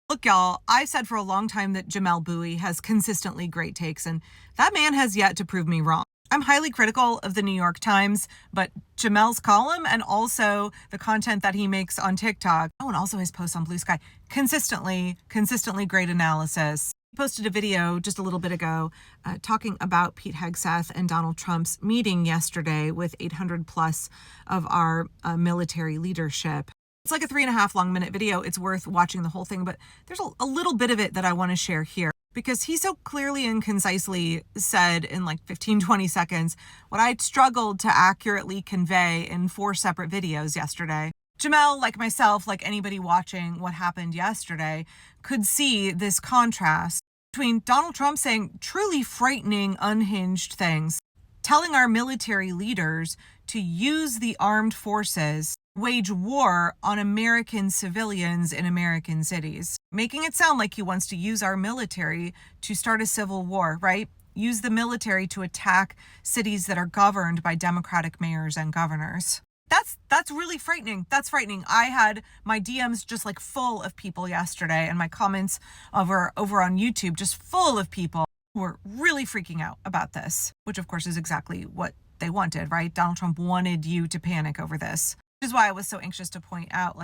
Look, y'all, I've said for a long time that Jamelle has consistently great takes, and that man has yet to prove me wrong. I'm highly critical of the New York Times, but Jamel's column and also the content that he makes on TikTok, and also his posts on Blue Sky, consistently great analysis. He posted a video just a little bit ago talking about Pete Hegseth and Donald Trump's meeting yesterday with 800 plus of our military leadership. It's like a 3.5 minute video. It's worth watching the whole thing, but there's a little bit of it that I want to share here because he so clearly and concisely said in like 15-20 seconds what I struggled to accurately convey in 4 separate videos yesterday. Jamelle, like myself, like anybody watching what happened yesterday, could see this contrast between Donald Trump saying truly frightening, unhinged things, telling our military leaders to use the armed forces, wage war on American civilians in American cities, making it sound like he wants to use our military to start a civil war, right? Use the military to attack cities that are governed by Democratic mayors and governors. That's really frightening. That's frightening. I had my DMs just like full of people yesterday, and my comments over on YouTube just full of people who were really freaking out about this, which of course is exactly what they wanted, right? Donald Trump wanted you to panic over this. Which is why I was so anxious to point out,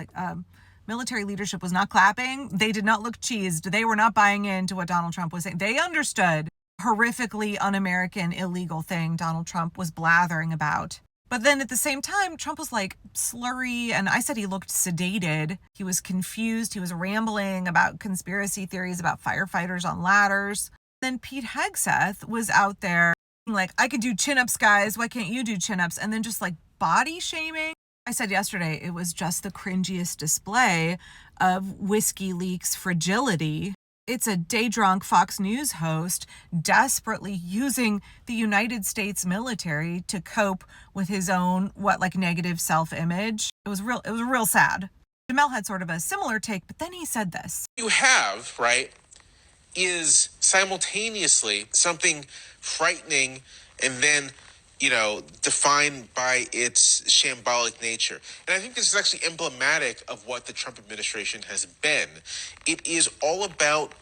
military leadership was not clapping. They did not look cheesed. They were not buying into what Donald Trump was saying. They understood horrifically un-American, illegal thing Donald Trump was blathering about. But then at the same time, Trump was like slurry, and I said he looked sedated. He was confused. He was rambling about conspiracy theories about firefighters on ladders. Then Pete Hegseth was out there like, I could do chin-ups, guys. Why can't you do chin-ups? And then just like body shaming. I said yesterday it was just the cringiest display of WikiLeaks fragility. It's a day-drunk Fox News host desperately using the United States military to cope with his own, negative self-image. It was real sad. Jamelle had sort of a similar take, but then he said this. You have, right, is simultaneously something frightening and then defined by its shambolic nature. And I think this is actually emblematic of what the Trump administration has been. It is all about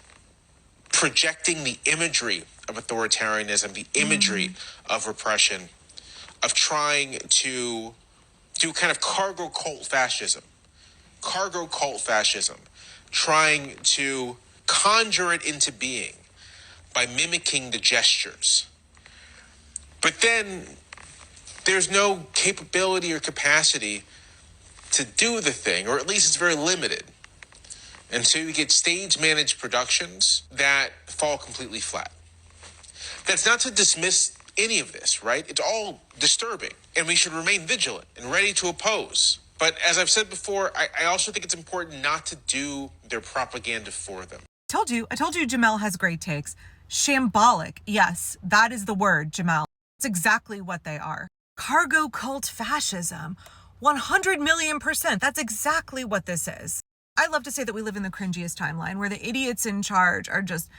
projecting the imagery of authoritarianism, the imagery of repression, of trying to do kind of cargo cult fascism, trying to conjure it into being by mimicking the gestures. But then there's no capability or capacity to do the thing, or at least it's very limited. And so you get stage-managed productions that fall completely flat. That's not to dismiss any of this, right? It's all disturbing, and we should remain vigilant and ready to oppose. But as I've said before, I also think it's important not to do their propaganda for them. I told you Jamelle has great takes. Shambolic. Yes, that is the word, Jamelle. It's exactly what they are. Cargo cult fascism. 100 million%. That's exactly what this is. I love to say that we live in the cringiest timeline where the idiots in charge are just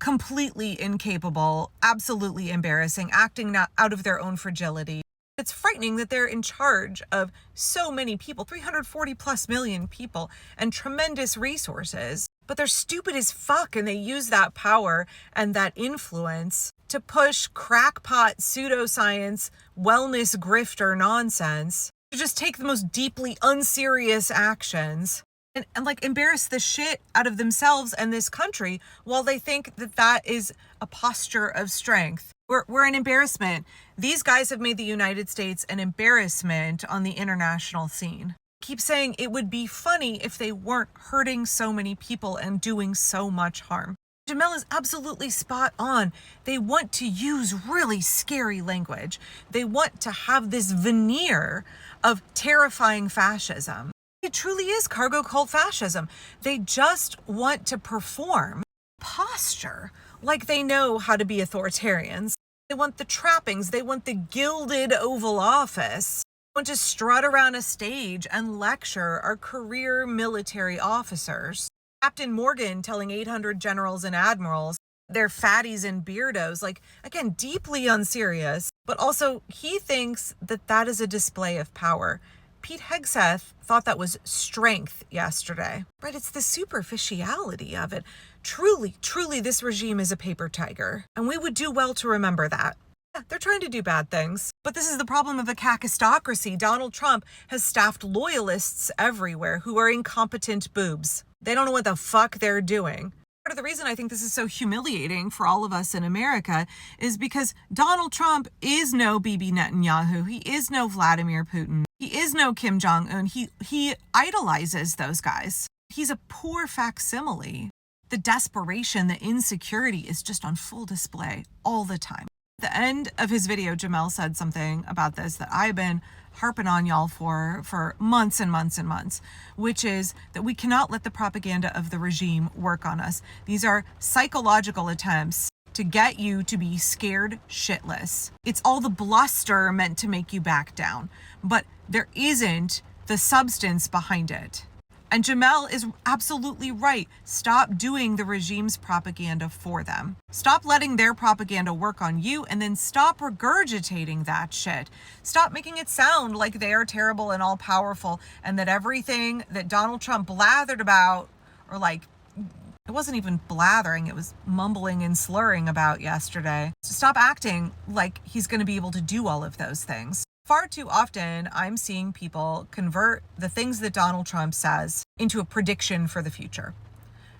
completely incapable, absolutely embarrassing, acting out of their own fragility. It's frightening that they're in charge of so many people, 340 plus million people, and tremendous resources. But they're stupid as fuck, and they use that power and that influence to push crackpot pseudoscience, wellness grifter nonsense, to just take the most deeply unserious actions and embarrass the shit out of themselves and this country while they think that is a posture of strength. We're an embarrassment. These guys have made the United States an embarrassment on the international scene. Keep saying it would be funny if they weren't hurting so many people and doing so much harm. Jamelle is absolutely spot on. They want to use really scary language. They want to have this veneer of terrifying fascism. It truly is cargo cult fascism. They just want to perform posture like they know how to be authoritarians. They want the trappings. They want the gilded Oval Office. They want to strut around a stage and lecture our career military officers. Captain Morgan telling 800 generals and admirals they're fatties and beardos, again, deeply unserious, but also he thinks that is a display of power. Pete Hegseth thought that was strength yesterday, right? It's the superficiality of it. Truly, truly, this regime is a paper tiger, and we would do well to remember that. Yeah, they're trying to do bad things, but this is the problem of a kakistocracy. Donald Trump has staffed loyalists everywhere who are incompetent boobs. They don't know what the fuck they're doing. Part of the reason I think this is so humiliating for all of us in America is because Donald Trump is no Bibi Netanyahu. He is no Vladimir Putin. He is no Kim Jong-un. He idolizes those guys. He's a poor facsimile. The desperation, the insecurity is just on full display all the time. At the end of his video, Jamelle said something about this that I've been harping on y'all for months and months and months, which is that we cannot let the propaganda of the regime work on us. These are psychological attempts to get you to be scared shitless. It's all the bluster meant to make you back down, but there isn't the substance behind it. And Jamelle is absolutely right. Stop doing the regime's propaganda for them. Stop letting their propaganda work on you, and then stop regurgitating that shit. Stop making it sound like they are terrible and all powerful, and that everything that Donald Trump blathered about, or like, it wasn't even blathering, it was mumbling and slurring about yesterday. So stop acting like he's going to be able to do all of those things. Far too often, I'm seeing people convert the things that Donald Trump says into a prediction for the future.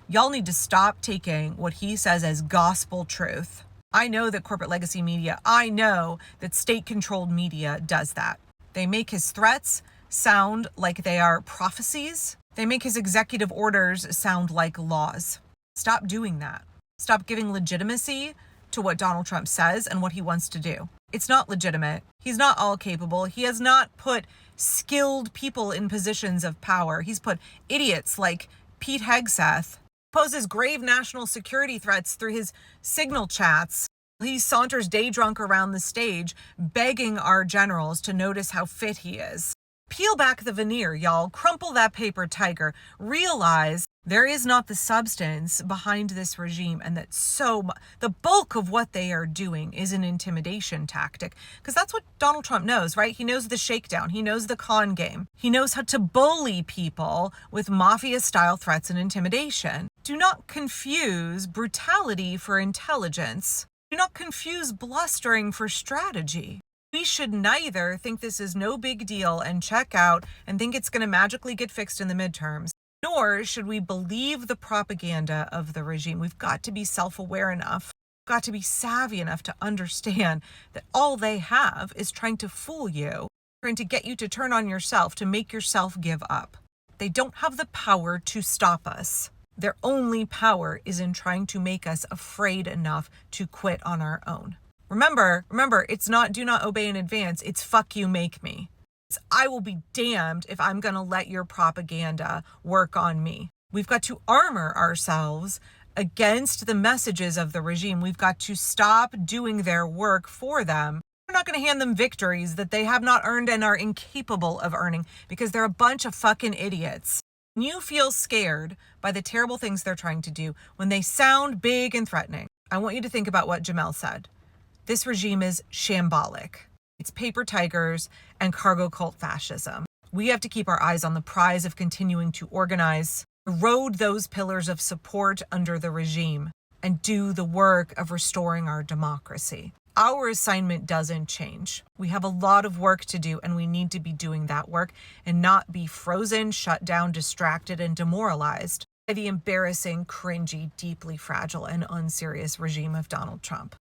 Y'all need to stop taking what he says as gospel truth. I know that corporate legacy media, I know that state-controlled media does that. They make his threats sound like they are prophecies. They make his executive orders sound like laws. Stop doing that. Stop giving legitimacy to what Donald Trump says and what he wants to do. It's not legitimate. He's not all capable. He has not put skilled people in positions of power. He's put idiots like Pete Hegseth, poses grave national security threats through his Signal chats. He saunters day drunk around the stage, begging our generals to notice how fit he is. Peel back the veneer, y'all. Crumple that paper tiger. Realize there is not the substance behind this regime, and that the bulk of what they are doing is an intimidation tactic. Because that's what Donald Trump knows, right? He knows the shakedown. He knows the con game. He knows how to bully people with mafia-style threats and intimidation. Do not confuse brutality for intelligence. Do not confuse blustering for strategy. We should neither think this is no big deal and check out and think it's going to magically get fixed in the midterms, nor should we believe the propaganda of the regime. We've got to be self-aware enough, got to be savvy enough to understand that all they have is trying to fool you, trying to get you to turn on yourself, to make yourself give up. They don't have the power to stop us. Their only power is in trying to make us afraid enough to quit on our own. Remember, it's not do not obey in advance. It's fuck you, make me. It's I will be damned if I'm going to let your propaganda work on me. We've got to armor ourselves against the messages of the regime. We've got to stop doing their work for them. We're not going to hand them victories that they have not earned and are incapable of earning because they're a bunch of fucking idiots. When you feel scared by the terrible things they're trying to do, when they sound big and threatening, I want you to think about what Jamelle said. This regime is shambolic. It's paper tigers and cargo cult fascism. We have to keep our eyes on the prize of continuing to organize, erode those pillars of support under the regime, and do the work of restoring our democracy. Our assignment doesn't change. We have a lot of work to do, and we need to be doing that work and not be frozen, shut down, distracted, and demoralized by the embarrassing, cringy, deeply fragile, and unserious regime of Donald Trump.